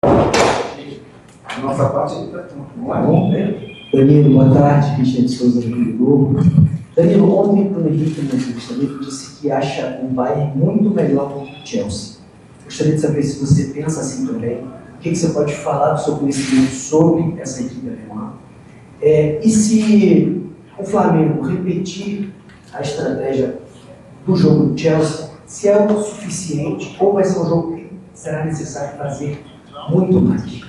A nossa parte está bom, né? Danilo, boa tarde. Cristiano de Souza do Clube Globo. Danilo, ontem o Bruno Henrique, na entrevista dele, disse que acha o Bayern muito melhor que o Chelsea. Gostaria de saber se você pensa assim também. O que você pode falar do seu conhecimento sobre essa equipe alemã? E se o Flamengo repetir a estratégia do jogo do Chelsea, se é o suficiente ou vai ser um jogo que será necessário fazer muito mais?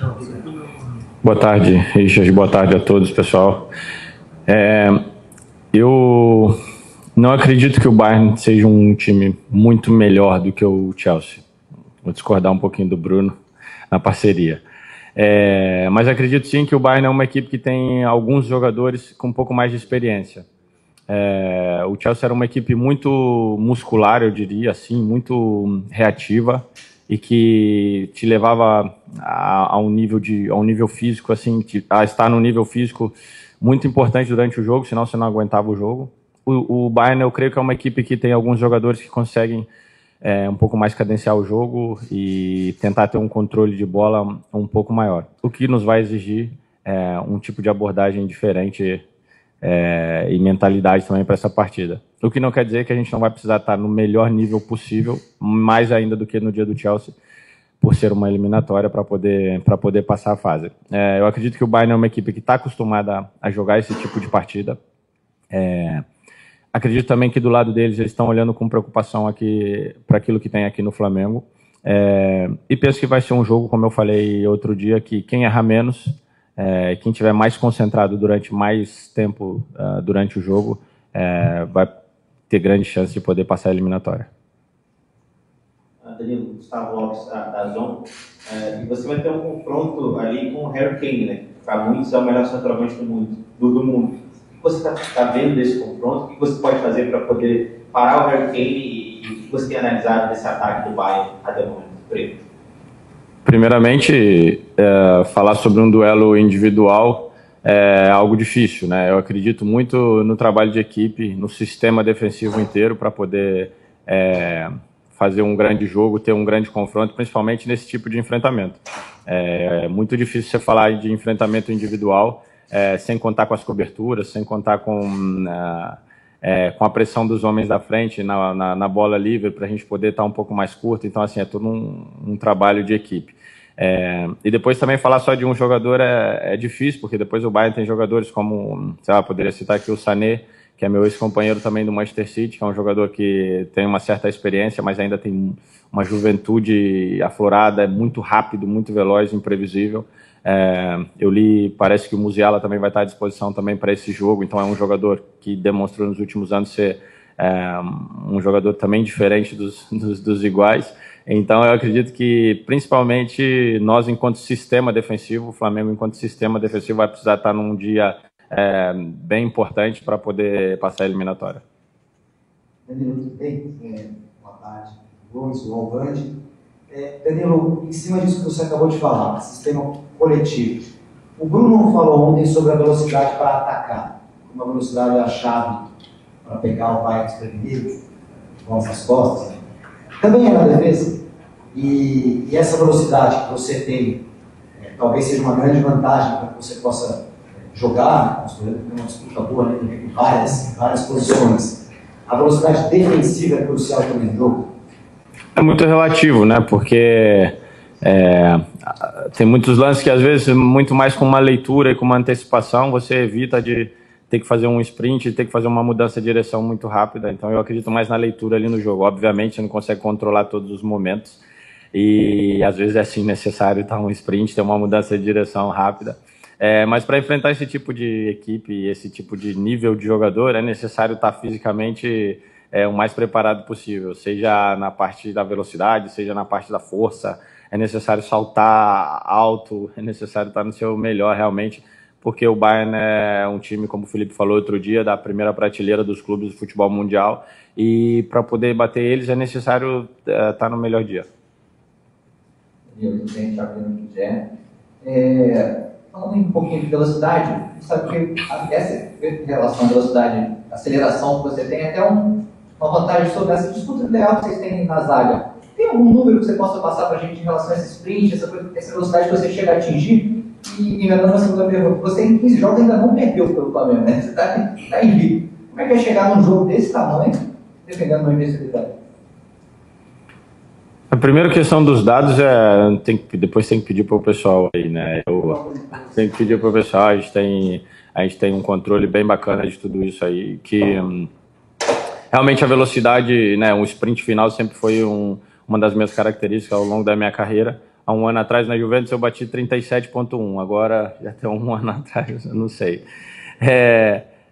Boa tarde, Richard. Boa tarde a todos, pessoal. Eu não acredito que o Bayern seja um time muito melhor do que o Chelsea. Vou discordar um pouquinho do Bruno na parceria. Mas acredito sim que o Bayern é uma equipe que tem alguns jogadores com um pouco mais de experiência. O Chelsea era uma equipe muito muscular, eu diria assim, muito reativa, e que te levava a um nível físico, assim, a estar num nível físico muito importante durante o jogo, senão você não aguentava o jogo. O Bayern, eu creio que é uma equipe que tem alguns jogadores que conseguem um pouco mais cadenciar o jogo e tentar ter um controle de bola um pouco maior, o que nos vai exigir um tipo de abordagem diferente e mentalidade também para essa partida. O que não quer dizer que a gente não vai precisar estar no melhor nível possível, mais ainda do que no dia do Chelsea, por ser uma eliminatória para poder passar a fase. Eu acredito que o Bayern é uma equipe que está acostumada a jogar esse tipo de partida. Acredito também que do lado deles eles estão olhando com preocupação aqui para aquilo que tem aqui no Flamengo. E penso que vai ser um jogo, como eu falei outro dia, que quem errar menos, quem estiver mais concentrado durante mais tempo durante o jogo, vai ter grande chance de poder passar a eliminatória. Danilo, Gustavo Lopes, da Zon, e você vai ter um confronto ali com o Harry Kane, né? Para muitos é o melhor centroavante do mundo. O que você está vendo desse confronto? O que você pode fazer para poder parar o Harry Kane e o que você tem analisado desse ataque do Bayern até o momento? Primeiramente, falar sobre um duelo individual é algo difícil, né? Eu acredito muito no trabalho de equipe, no sistema defensivo inteiro para poder fazer um grande jogo, ter um grande confronto, principalmente nesse tipo de enfrentamento. É muito difícil você falar de enfrentamento individual sem contar com as coberturas, sem contar com a pressão dos homens da frente na bola livre para a gente poder estar um pouco mais curto. Então, assim, é todo um trabalho de equipe. E depois também falar só de um jogador é difícil, porque depois o Bayern tem jogadores como, sei lá, poderia citar aqui o Sané, que é meu ex-companheiro também do Manchester City, que é um jogador que tem uma certa experiência, mas ainda tem uma juventude aflorada, é muito rápido, muito veloz, imprevisível. Eu li, parece que o Musiala também vai estar à disposição também para esse jogo, então é um jogador que demonstrou nos últimos anos ser um jogador também diferente dos iguais. Então eu acredito que principalmente nós enquanto sistema defensivo, o Flamengo enquanto sistema defensivo vai precisar estar num dia bem importante para poder passar a eliminatória. Danilo, tudo bem? Boa tarde. Gomes, o Alvande. Danilo, em cima disso que você acabou de falar, sistema coletivo. O Bruno falou ontem sobre a velocidade para atacar. Uma velocidade é a chave para pegar o Bayern desprevenido, com as costas. Também é na defesa. E essa velocidade que você tem, talvez seja uma grande vantagem para que você possa jogar, construir uma disputa boa em várias posições. A velocidade defensiva é crucial também no jogo. É muito relativo, né? Porque tem muitos lances que às vezes, muito mais com uma leitura e com uma antecipação, você evita de ter que fazer um sprint, ter que fazer uma mudança de direção muito rápida. Então eu acredito mais na leitura ali no jogo. Obviamente você não consegue controlar todos os momentos e às vezes é sim necessário dar um sprint, ter uma mudança de direção rápida. Mas para enfrentar esse tipo de equipe, esse tipo de nível de jogador, é necessário estar fisicamente o mais preparado possível, seja na parte da velocidade, seja na parte da força. É necessário saltar alto, é necessário estar no seu melhor realmente, porque o Bayern é um time, como o Felipe falou outro dia, da primeira prateleira dos clubes do futebol mundial, e para poder bater eles é necessário estar no melhor dia. Tudo bem, Thiago Quiser. Falando um pouquinho de velocidade, sabe que essa relação de velocidade, aceleração que você tem, é até uma vantagem sobre essa disputa ideal que vocês têm na zaga. Tem algum número que você possa passar para a gente em relação a esse sprint, essa velocidade que você chega a atingir? E emendando a segunda pergunta, você em 15 jogos ainda não perdeu pelo Flamengo, né? Você está invicto. Como é que é chegar num jogo desse tamanho, defendendo uma invencibilidade? A primeira questão dos dados depois tem que pedir para o pessoal aí, né? Eu tenho que pedir para o pessoal, a gente tem um controle bem bacana de tudo isso aí, que realmente a velocidade, né? Um sprint final sempre foi uma das minhas características ao longo da minha carreira. Há um ano atrás na Juventus eu bati 37,1, agora já tem um ano atrás, eu não sei.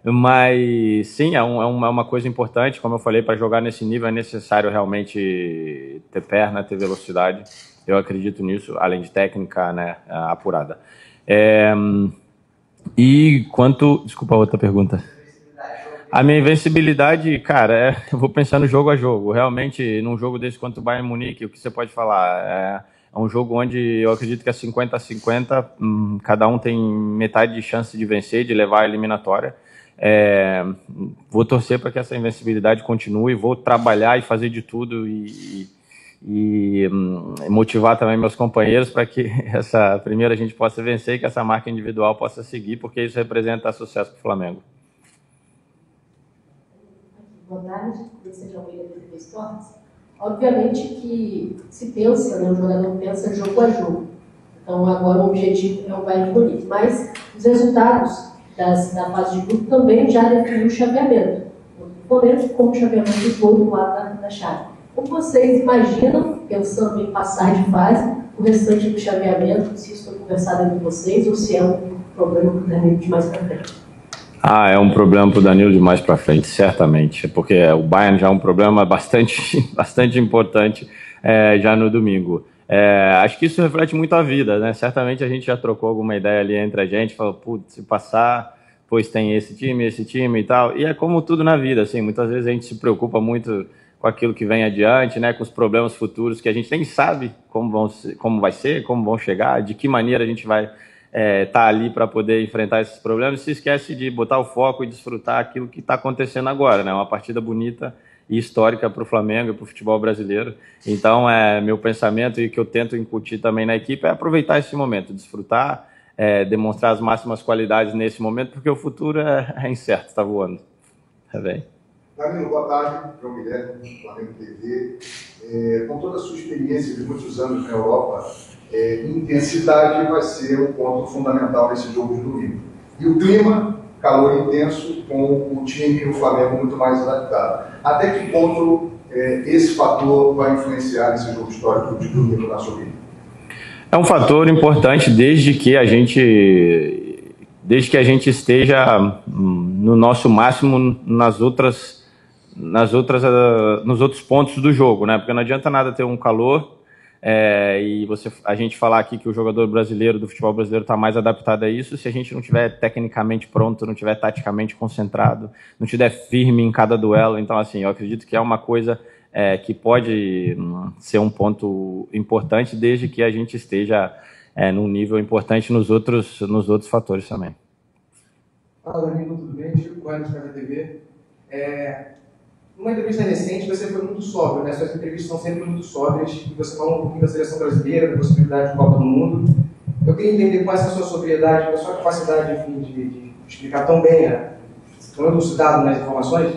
Mas sim, é uma coisa importante, como eu falei, para jogar nesse nível é necessário realmente ter perna, ter velocidade. Eu acredito nisso, além de técnica, né, apurada. E quanto... Desculpa a outra pergunta. A minha invencibilidade, cara, eu vou pensar no jogo a jogo. Realmente, num jogo desse quanto o Bayern Munique, o que você pode falar? É um jogo onde eu acredito que é 50-50, cada um tem metade de chance de vencer, de levar a eliminatória. Vou torcer para que essa invencibilidade continue, vou trabalhar e fazer de tudo e motivar também meus companheiros para que primeiro a gente possa vencer e que essa marca individual possa seguir, porque isso representa sucesso para o Flamengo. Boa tarde, Vicente Almeida, da TV Esportes. Obviamente que se pensa, né, o jogador pensa jogo a jogo. Então agora o objetivo é o Bayern de Munique, mas os resultados da fase de grupo também já definiu o chaveamento. O Flamengo como chaveamento do outro lado da chave. Como vocês imaginam, pensando em passar de fase, o restante do chaveamento, se isso foi conversado entre vocês ou se é um problema para o Danilo de mais para frente? É um problema para o Danilo de mais para frente, certamente, porque o Bayern já é um problema bastante importante já no domingo. Acho que isso reflete muito a vida, né? Certamente a gente já trocou alguma ideia ali entre a gente, falou, putz, se passar, pois tem esse time e tal. E é como tudo na vida, assim, muitas vezes a gente se preocupa muito com aquilo que vem adiante, né? Com os problemas futuros que a gente nem sabe como vai ser, como vão chegar, de que maneira a gente vai tá ali para poder enfrentar esses problemas, se esquece de botar o foco e desfrutar aquilo que está acontecendo agora, né? Uma partida bonita e histórica para o Flamengo e para o futebol brasileiro. Então, meu pensamento e que eu tento incutir também na equipe é aproveitar esse momento, desfrutar, demonstrar as máximas qualidades nesse momento, porque o futuro é incerto, está voando. Bem. Danilo, boa tarde, João Guilherme, Flamengo TV. Com toda a sua experiência de muitos anos na Europa, intensidade vai ser um ponto fundamental nesse jogo de domingo. E o clima, calor intenso, com o time e o Flamengo muito mais adaptado. Até que ponto esse fator vai influenciar nesse jogo histórico de domingo na sua vida? É um fator importante desde que a gente esteja no nosso máximo nos outros pontos do jogo, né? Porque não adianta nada ter um calor a gente falar aqui que o jogador brasileiro do futebol brasileiro está mais adaptado a isso, se a gente não estiver tecnicamente pronto, não estiver taticamente concentrado, não estiver firme em cada duelo. Então, assim, eu acredito que é uma coisa que pode ser um ponto importante desde que a gente esteja num nível importante nos outros fatores também. Fala, Danilo, tudo bem? Chico Coelho, da TV. Numa entrevista recente, você foi muito sóbrio, né? Suas entrevistas são sempre muito sóbrias, e você falou um pouquinho da seleção brasileira, da possibilidade de Copa do Mundo. Eu queria entender com essa sua sobriedade, com a sua capacidade, enfim, de explicar tão bem, tão elucidado nas informações,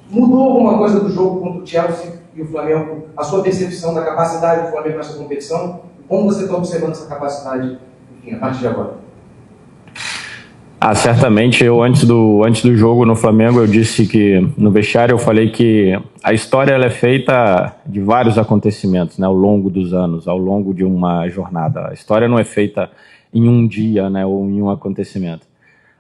mudou alguma coisa do jogo contra o Chelsea e o Flamengo, a sua percepção da capacidade do Flamengo nessa competição? Como você está observando essa capacidade, enfim, a partir de agora? Certamente, eu antes do jogo no Flamengo, eu disse que no vestiário eu falei que a história ela é feita de vários acontecimentos, né, ao longo dos anos, ao longo de uma jornada. A história não é feita em um dia, né, ou em um acontecimento.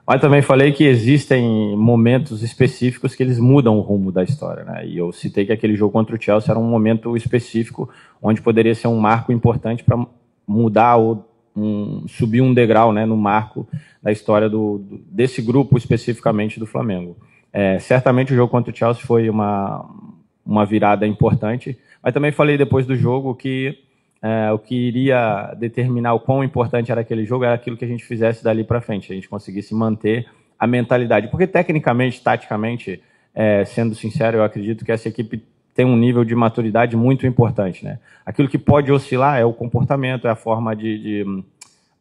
Mas também falei que existem momentos específicos que eles mudam o rumo da história, né, e eu citei que aquele jogo contra o Chelsea era um momento específico onde poderia ser um marco importante para mudar ou subir um degrau, né, no marco da história desse grupo especificamente do Flamengo. Certamente o jogo contra o Chelsea foi uma virada importante, mas também falei depois do jogo que o que iria determinar o quão importante era aquele jogo era aquilo que a gente fizesse dali para frente, a gente conseguisse manter a mentalidade, porque tecnicamente, taticamente, sendo sincero, eu acredito que essa equipe tem um nível de maturidade muito importante, né? Aquilo que pode oscilar é o comportamento, é a forma de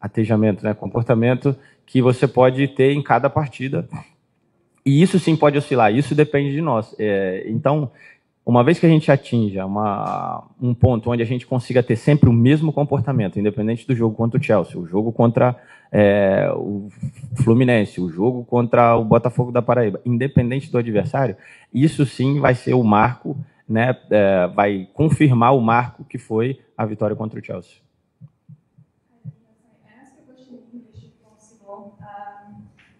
atejamento, né? Comportamento que você pode ter em cada partida. E isso sim pode oscilar, isso depende de nós. Então, uma vez que a gente atinja um ponto onde a gente consiga ter sempre o mesmo comportamento, independente do jogo contra o Chelsea, o jogo contra o Fluminense, o jogo contra o Botafogo da Paraíba, independente do adversário, isso sim vai ser o marco, né, vai confirmar o marco que foi a vitória contra o Chelsea.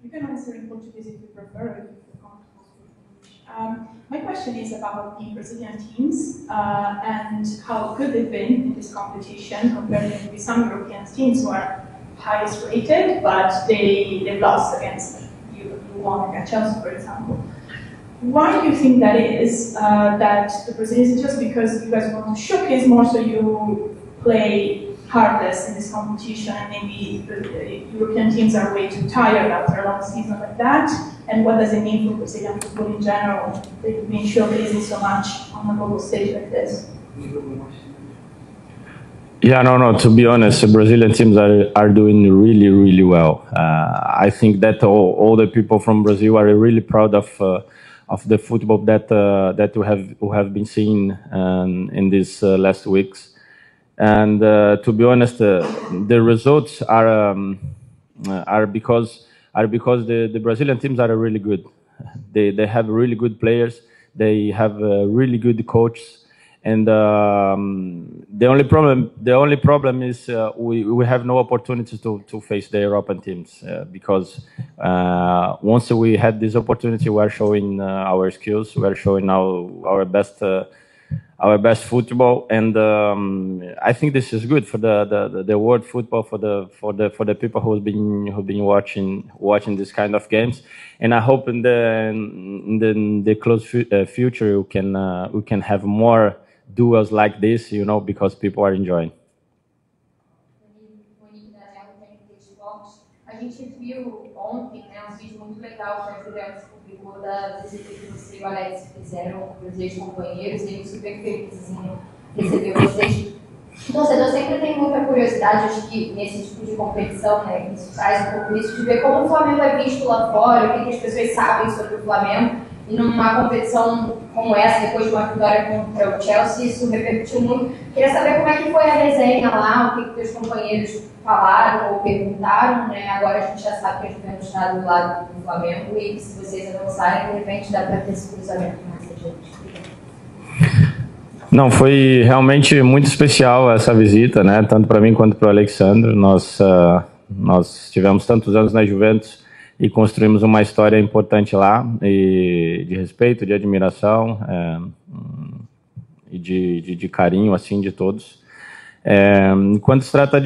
You can answer in Portuguese if you prefer, if you're comfortable speaking English. My question is about the Brazilian teams and how good they've been in this competition compared with some European teams who are highest rated, but they've lost against you won against Chelsea, for example. Why do you think that is? That the Brazilians, just because you guys want to showcase more, so you play heartless in this competition, and maybe the European teams are way too tired after a long season like that? And what does it mean for Brazilian football in general? They've been showcasing so much on a global stage like this. Yeah, no. To be honest, the Brazilian teams are doing really, really well. I think that all the people from Brazil are really proud of the football that we have been seeing in these last weeks. And to be honest, the results are because the Brazilian teams are really good. They have really good players. They have really good coaches. And the only problem is we have no opportunity to face the European teams because once we had this opportunity, we are showing our skills. We are showing our best football, and I think this is good for the world football, for the people who've been watching this kind of games, and I hope in the close future we can have more duels like this, because people are enjoying. A gente viu ontem, vídeo muito legal que a Juliana publicou da visita que você e o Alex fizeram com os ex-companheiros, e eles super felizes em receber vocês. O torcedor sempre tem muita curiosidade, acho que nesse tipo de competição, né, isso traz um pouco isso, de ver como o Flamengo é visto lá fora, o que as pessoas sabem sobre o Flamengo, e numa competição como essa, depois de uma vitória contra o Chelsea, isso repercutiu muito. Queria saber como é que foi a resenha lá, o que os companheiros falaram ou perguntaram, né? Agora a gente já sabe que a Juventus está do lado do Flamengo e se vocês avançarem, de repente dá para ter esse cruzamento com essa gente. Não, foi realmente muito especial essa visita, né? Tanto para mim quanto para o Alexandre. Nós tivemos tantos anos na Juventus e construímos uma história importante lá, e de respeito, de admiração e de carinho, assim, de todos. Enquanto se trata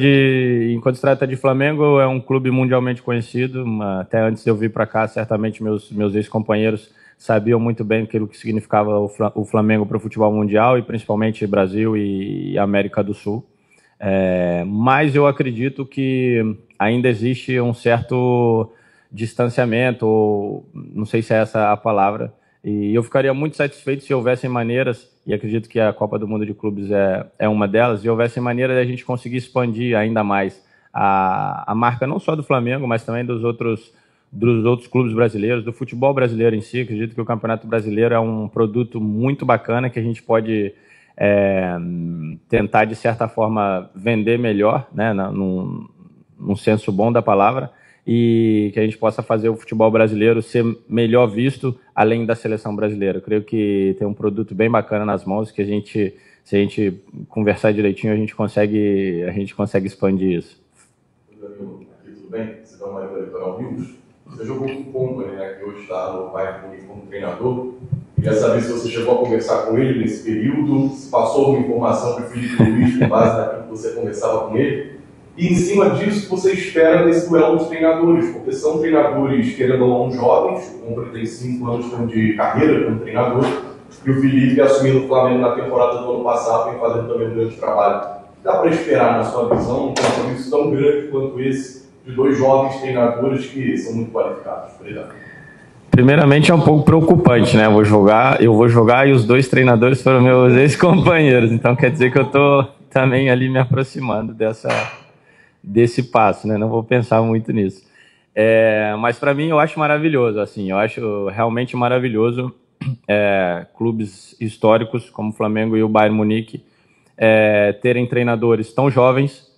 de Flamengo, é um clube mundialmente conhecido. Até antes de eu vir para cá, certamente meus ex-companheiros sabiam muito bem aquilo que significava o Flamengo para o futebol mundial, e principalmente Brasil e América do Sul. Mas eu acredito que ainda existe um certo distanciamento, ou não sei se é essa a palavra, e eu ficaria muito satisfeito se houvessem maneiras, e acredito que a Copa do Mundo de Clubes é uma delas, e houvessem maneiras de a gente conseguir expandir ainda mais a marca, não só do Flamengo, mas também dos outros clubes brasileiros, do futebol brasileiro em si. Acredito que o Campeonato Brasileiro é um produto muito bacana que a gente pode tentar, de certa forma, vender melhor, né, num senso bom da palavra, e que a gente possa fazer o futebol brasileiro ser melhor visto além da seleção brasileira. Eu creio que tem um produto bem bacana nas mãos, que se a gente conversar direitinho, a gente consegue expandir isso. Danilo, aqui tudo bem? Você está no Eleitoral News. Você jogou com o Company, né, que hoje está no Bayern Munique como treinador. Queria saber se você chegou a conversar com ele nesse período, se passou alguma informação para o Felipe Luiz com base naquilo que você conversava com ele. E em cima disso, você espera desse duelo dos treinadores, porque são treinadores, querendo ou não, jovens. O Company tem 5 anos de carreira como treinador, e o Felipe, assumindo o Flamengo na temporada do ano passado, vem fazendo também um grande trabalho. Dá para esperar, na sua visão, um compromisso tão grande quanto esse, de 2 jovens treinadores que são muito qualificados? Obrigado. Primeiramente é um pouco preocupante, né? Eu vou jogar e os 2 treinadores foram meus ex-companheiros, então quer dizer que eu estou também ali me aproximando desse passo, né? Não vou pensar muito nisso. Mas para mim eu acho maravilhoso, assim, eu acho realmente maravilhoso clubes históricos como o Flamengo e o Bayern Munique terem treinadores tão jovens,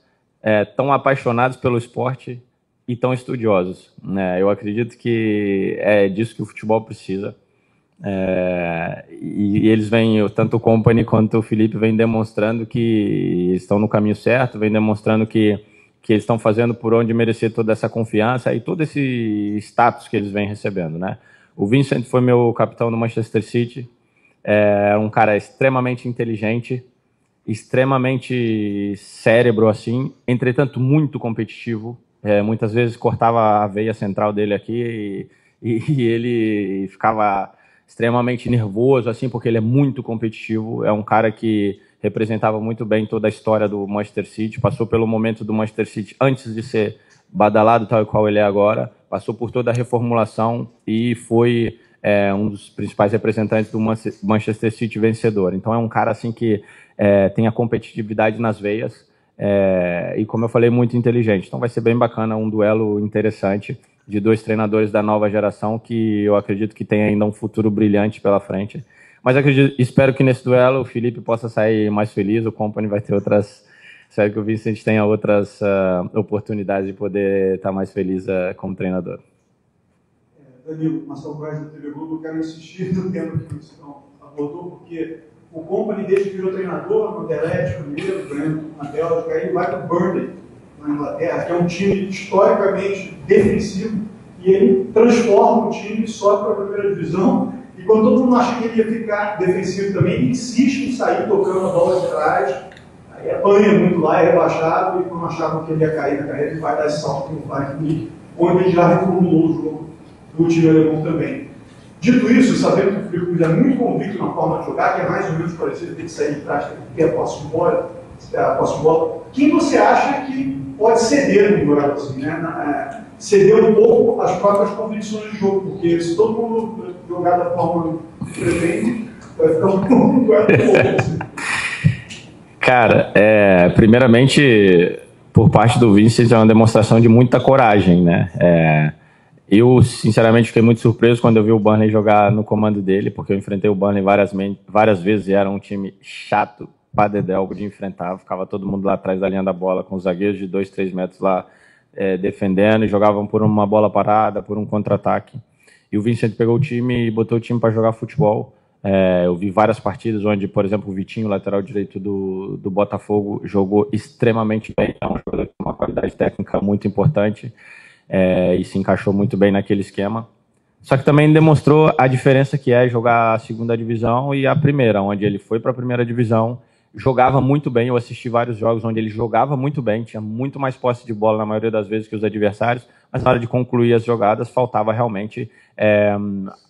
tão apaixonados pelo esporte e tão estudiosos, né? Eu acredito que é disso que o futebol precisa. E eles vêm, tanto o Company quanto o Felipe, vêm demonstrando que estão no caminho certo, vêm demonstrando que eles estão fazendo por onde merecer toda essa confiança e todo esse status que eles vêm recebendo, né? O Vincent foi meu capitão no Manchester City, um cara extremamente inteligente, extremamente cérebro, assim, entretanto muito competitivo. Muitas vezes cortava a veia central dele aqui e ele ficava extremamente nervoso, assim, porque ele é muito competitivo. É um cara que representava muito bem toda a história do Manchester City, passou pelo momento do Manchester City antes de ser badalado tal e qual ele é agora, passou por toda a reformulação e foi um dos principais representantes do Manchester City vencedor. Então é um cara assim que tem a competitividade nas veias e, como eu falei, muito inteligente. Então vai ser bem bacana, um duelo interessante de 2 treinadores da nova geração que eu acredito que tem ainda um futuro brilhante pela frente. Mas espero que nesse duelo o Felipe possa sair mais feliz, o Company vai ter outras... Espero que o Vincent tenha outras oportunidades de poder estar mais feliz como treinador. Danilo, Marcelo Vaz da TV Globo, eu quero insistir no tema que você abordou, porque o Company, desde que virou treinador, no Anderlecht primeiro, ganhando na Bélgica, aí ele vai para o Burnley, na Inglaterra, que é um time historicamente defensivo, e ele transforma o time só para a primeira divisão. E quando todo mundo acha que ele ia ficar defensivo também, ele insiste em sair tocando a bola de trás, aí apanha muito lá, é rebaixado, e quando achavam que ele ia cair na carreira, ele vai dar esse salto no Bayern Munique, onde ele já reformulou o jogo do time alemão também. Dito isso, sabendo que o Felipe é muito convicto na forma de jogar, que é mais ou menos parecido, tem que sair de trás, tem que ter a posse de bola, quem você acha que pode ceder no duelo assim, né? Ceder um pouco as próprias convicções de jogo, porque se todo mundo jogar da forma que pretende, vai ficar um duelo pouco assim. Cara, primeiramente, por parte do Vincent, é uma demonstração de muita coragem, né? Eu, sinceramente, fiquei muito surpreso quando eu vi o Burnley jogar no comando dele, porque eu enfrentei o Burnley várias vezes e era um time chato, pra dedéu de enfrentar. Ficava todo mundo lá atrás da linha da bola, com os zagueiros de 2, 3 metros lá defendendo, e jogavam por uma bola parada, por um contra-ataque. E o Vincent pegou o time e botou o time para jogar futebol. Eu vi várias partidas onde, por exemplo, o Vitinho, lateral direito do Botafogo, jogou extremamente bem. É um jogador com uma qualidade técnica muito importante e se encaixou muito bem naquele esquema. Só que também demonstrou a diferença que é jogar a segunda divisão e a primeira, onde ele foi para a primeira divisão, jogava muito bem. Eu assisti vários jogos onde ele jogava muito bem, tinha muito mais posse de bola na maioria das vezes que os adversários, mas na hora de concluir as jogadas faltava realmente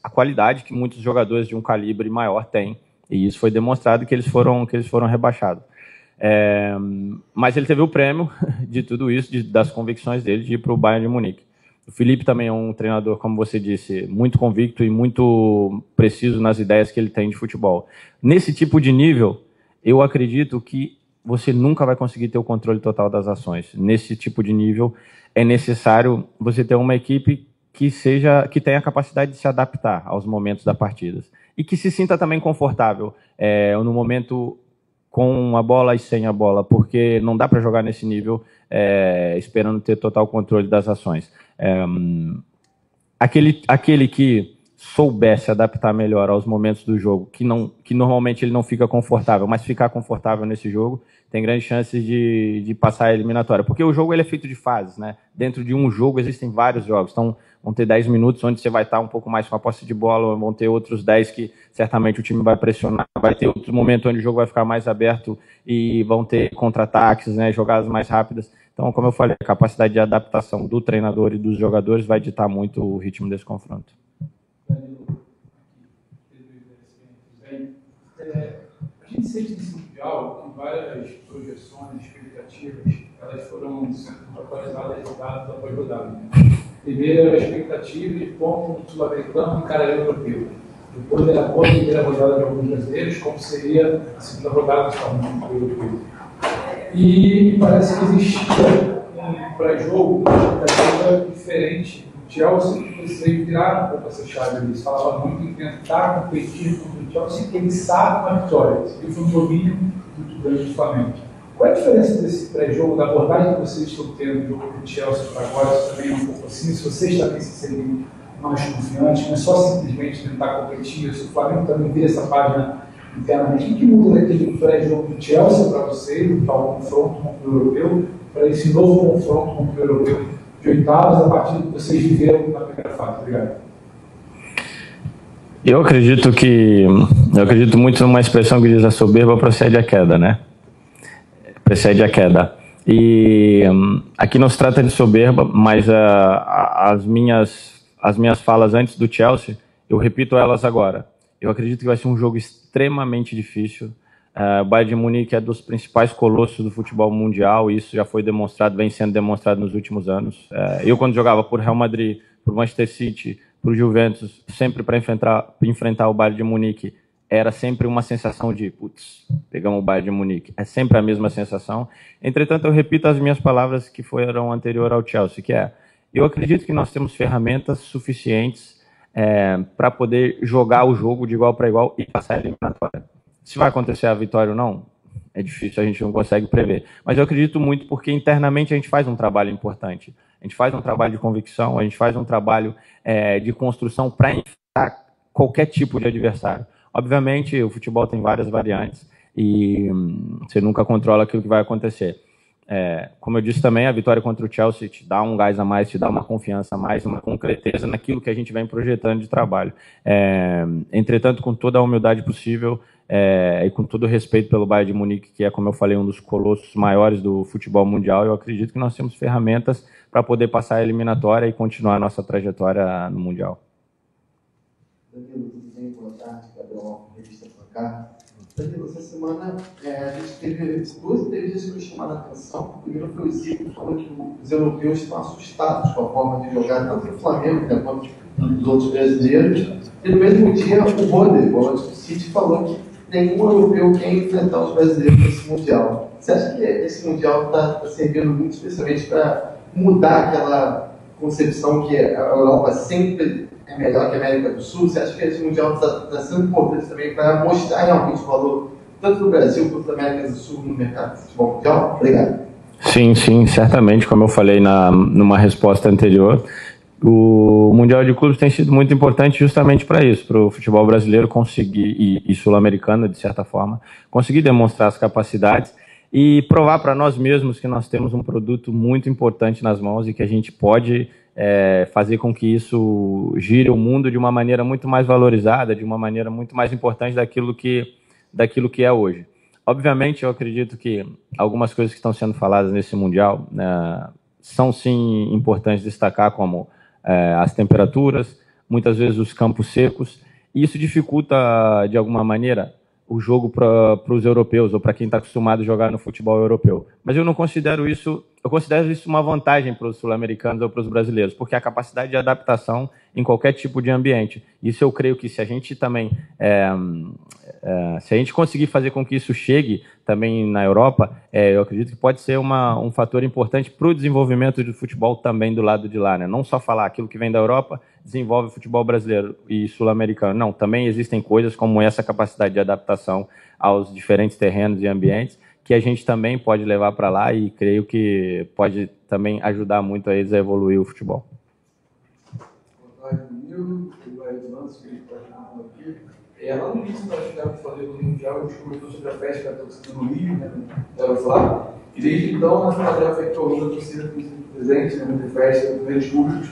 a qualidade que muitos jogadores de um calibre maior têm, e isso foi demonstrado que eles foram rebaixados. Mas ele teve o prêmio de tudo isso, das convicções dele, de ir para o Bayern de Munique. O Felipe também é um treinador, como você disse, muito convicto e muito preciso nas ideias que ele tem de futebol. Nesse tipo de nível, eu acredito que você nunca vai conseguir ter o controle total das ações. Nesse tipo de nível, é necessário você ter uma equipe que tenha a capacidade de se adaptar aos momentos da partida e que se sinta também confortável no momento com a bola e sem a bola, porque não dá para jogar nesse nível esperando ter total controle das ações. Aquele que soubesse adaptar melhor aos momentos do jogo, que normalmente ele não fica confortável, mas ficar confortável nesse jogo, tem grandes chances de passar a eliminatória. Porque o jogo ele é feito de fases, né? Dentro de um jogo existem vários jogos. Então, vão ter 10 minutos onde você vai estar um pouco mais com a posse de bola, vão ter outros 10 que certamente o time vai pressionar, vai ter outro momento onde o jogo vai ficar mais aberto e vão ter contra-ataques, né? Jogadas mais rápidas. Então, como eu falei, a capacidade de adaptação do treinador e dos jogadores vai ditar muito o ritmo desse confronto. A gente sente nesse mundial que várias projeções, expectativas, elas foram atualizadas rodada após rodada. Primeiro, a expectativa de como o sul-americano encararia o europeu. Depois da boa primeira rodada de alguns brasileiros, como seria a segunda rodada do europeu. E parece que existia um pré-jogo, uma expectativa diferente do Chelsea, que vocês viraram um pouco essa chave. Eles falavam muito em tentar competir contra o Chelsea, que eles sabem uma vitória. E foi um domínio muito grande do Flamengo. Qual é a diferença desse pré-jogo, da abordagem que vocês estão tendo do jogo do Chelsea para agora? Isso também é um pouco assim, se vocês também se sentem mais confiantes, não é só simplesmente tentar competir, se o Flamengo também vira essa página internamente. O que muda daquele pré-jogo do Chelsea para vocês, para o confronto com o europeu, para esse novo confronto com o europeu de oitavas, a partir do que vocês viveram na primeira fase? Obrigado. Eu acredito muito numa expressão que diz: a soberba procede à queda, né? Precede a queda. E aqui não se trata de soberba, mas as minhas falas antes do Chelsea, eu repito elas agora. Eu acredito que vai ser um jogo extremamente difícil. O Bayern de Munique é dos principais colossos do futebol mundial, e isso já foi demonstrado, vem sendo demonstrado nos últimos anos. Eu, quando jogava por Real Madrid, por Manchester City, por Juventus, sempre para enfrentar o Bayern de Munique, era sempre uma sensação de, putz, pegamos o Bayern de Munique. É sempre a mesma sensação. Entretanto, eu repito as minhas palavras que foram anterior ao Chelsea, que é: eu acredito que nós temos ferramentas suficientes para poder jogar o jogo de igual para igual e passar a eliminatória. Se vai acontecer a vitória ou não, é difícil, a gente não consegue prever. Mas eu acredito muito porque internamente a gente faz um trabalho importante. A gente faz um trabalho de convicção, a gente faz um trabalho de construção para enfrentar qualquer tipo de adversário. Obviamente, o futebol tem várias variantes e você nunca controla aquilo que vai acontecer. Como eu disse também, a vitória contra o Chelsea te dá um gás a mais, te dá uma confiança a mais, uma concreteza naquilo que a gente vem projetando de trabalho. Entretanto, com toda a humildade possível e com todo o respeito pelo Bayern de Munique, que é, como eu falei, um dos colossos maiores do futebol mundial, eu acredito que nós temos ferramentas para poder passar a eliminatória e continuar a nossa trajetória no Mundial. Danilo, tudo bem? Boa tarde, Gabriel, revista para cá. Danilo, essa semana a gente teve duas entrevistas que chamaram a atenção. O primeiro foi o Zico, falando que os europeus estão assustados com a forma de jogar, tanto do Flamengo quanto dos outros brasileiros. E no mesmo dia, o Roder, o Manchester City, falou que nenhum europeu quer enfrentar os brasileiros nesse Mundial. Você acha que esse Mundial está servindo muito especialmente para mudar aquela concepção que a Europa sempre é melhor que a América do Sul? Você acha que esse Mundial está sendo importante também para mostrar realmente o valor tanto do Brasil quanto da América do Sul no mercado de futebol mundial? Obrigado. Sim, certamente, como eu falei numa resposta anterior, o Mundial de Clubes tem sido muito importante justamente para isso, para o futebol brasileiro conseguir, e sul-americano, de certa forma, conseguir demonstrar as capacidades e provar para nós mesmos que nós temos um produto muito importante nas mãos e que a gente pode fazer com que isso gire o mundo de uma maneira muito mais valorizada, de uma maneira muito mais importante daquilo que é hoje. Obviamente, eu acredito que algumas coisas que estão sendo faladas nesse Mundial são, sim, importantes destacar, como as temperaturas, muitas vezes os campos secos, e isso dificulta, de alguma maneira, o jogo para os europeus, ou para quem está acostumado a jogar no futebol europeu. Mas eu não considero isso, eu considero isso uma vantagem para os sul-americanos ou para os brasileiros, porque a capacidade de adaptação em qualquer tipo de ambiente. Isso eu creio que se a gente também, se a gente conseguir fazer com que isso chegue também na Europa, eu acredito que pode ser um fator importante para o desenvolvimento do futebol também do lado de lá, né? Não só falar aquilo que vem da Europa desenvolve o futebol brasileiro e sul-americano. Não, também existem coisas como essa capacidade de adaptação aos diferentes terrenos e ambientes que a gente também pode levar para lá e creio que pode também ajudar muito a eles a evoluir o futebol. Boa tarde, Danilo. Lá no início nós tivemos falando do Mundial, a gente comentou sobre a festa da torcida no Rio, né, lá, e desde então a Federação afetou a torcida presente, né, na festa, nos grandes públicos.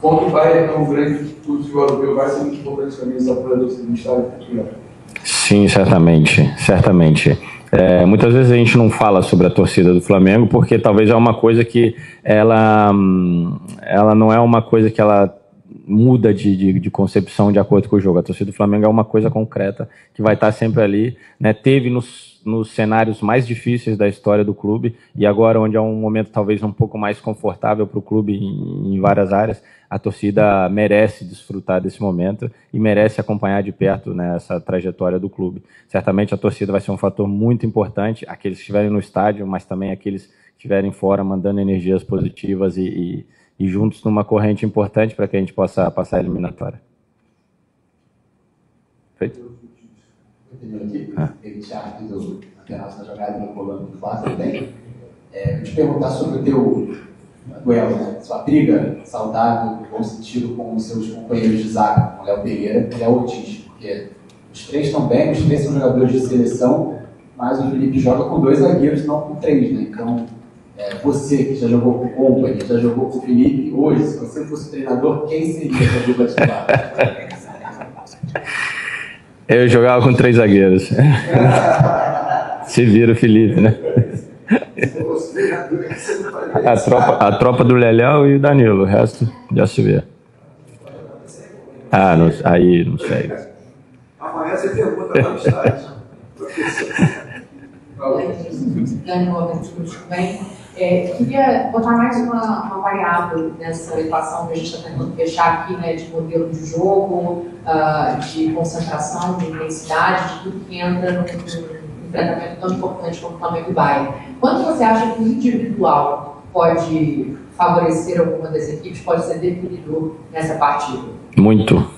Quando vai um grande futebol europeu, vai ser muito importante também essa apoio da torcida do Estado de Portugal. Sim, certamente. Muitas vezes a gente não fala sobre a torcida do Flamengo porque talvez é uma coisa que ela não é uma coisa que ela muda de concepção de acordo com o jogo. A torcida do Flamengo é uma coisa concreta que vai estar sempre ali, né? Teve nos cenários mais difíceis da história do clube e agora onde é um momento talvez um pouco mais confortável para o clube em várias áreas, a torcida merece desfrutar desse momento e merece acompanhar de perto, né, essa trajetória do clube. Certamente a torcida vai ser um fator muito importante, aqueles que estiverem no estádio, mas também aqueles que estiverem fora, mandando energias positivas e juntos numa corrente importante para que a gente possa passar a eliminatória. Feito? Ele Thiago fez a nossa jogada no Colômbia do Fla também. Vou te perguntar sobre o teu duelo, né? Sua briga saudável, no bom sentido, com os seus companheiros de zaga, com o Léo Pereira e o Léo Ortiz, porque os três estão bem, os três são jogadores de seleção, mas o Felipe joga com 2 zagueiros, não com 3, né? Então, você que já jogou com o Company, já jogou com o Felipe, hoje, se você fosse treinador, quem seria essa dupla titular? Eu jogava com 3 zagueiros. Se vira o Felipe, né? A tropa do Leléo e o Danilo, o resto já se vê. Não, aí não sei. Amanhã você pergunta lá no estádio. Tudo bem? Queria botar mais uma variável nessa equação que a gente está tentando fechar aqui, né, de modelo de jogo, de concentração, de intensidade, de tudo que entra num enfrentamento tão importante como o Flamengo e o Bayern. Quanto você acha que o individual pode favorecer alguma das equipes, pode ser definidor nessa partida? Muito.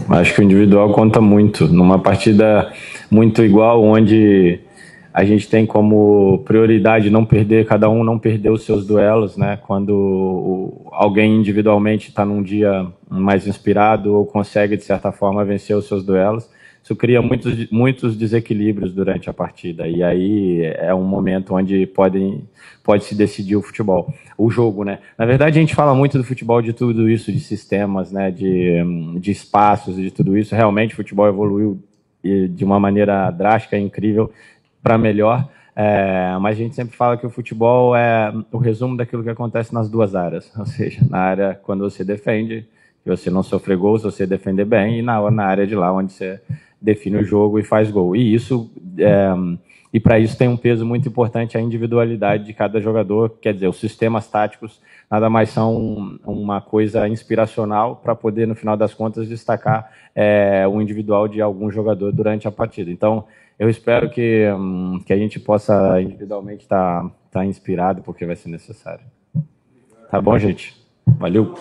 Acho que o individual conta muito. Numa partida muito igual, onde a gente tem como prioridade não perder, cada um não perder os seus duelos, né? Quando alguém individualmente está num dia mais inspirado ou consegue, de certa forma, vencer os seus duelos, isso cria muitos desequilíbrios durante a partida. E aí é um momento onde pode se decidir o futebol, o jogo, né? Na verdade, a gente fala muito do futebol, de tudo isso, de sistemas, né? De espaços, de tudo isso. Realmente, o futebol evoluiu de uma maneira drástica e incrível para melhor, mas a gente sempre fala que o futebol é o resumo daquilo que acontece nas duas áreas, ou seja, na área quando você defende, que você não sofre gol, se você defender bem, e na área de lá onde você define o jogo e faz gol. E isso, e para isso tem um peso muito importante a individualidade de cada jogador, quer dizer, os sistemas táticos nada mais são uma coisa inspiracional para poder, no final das contas, destacar o individual de algum jogador durante a partida. Então, eu espero que a gente possa individualmente estar inspirado, porque vai ser necessário. Tá bom, gente? Valeu.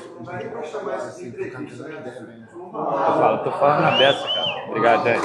Tô falando na beça, cara. Obrigado, gente.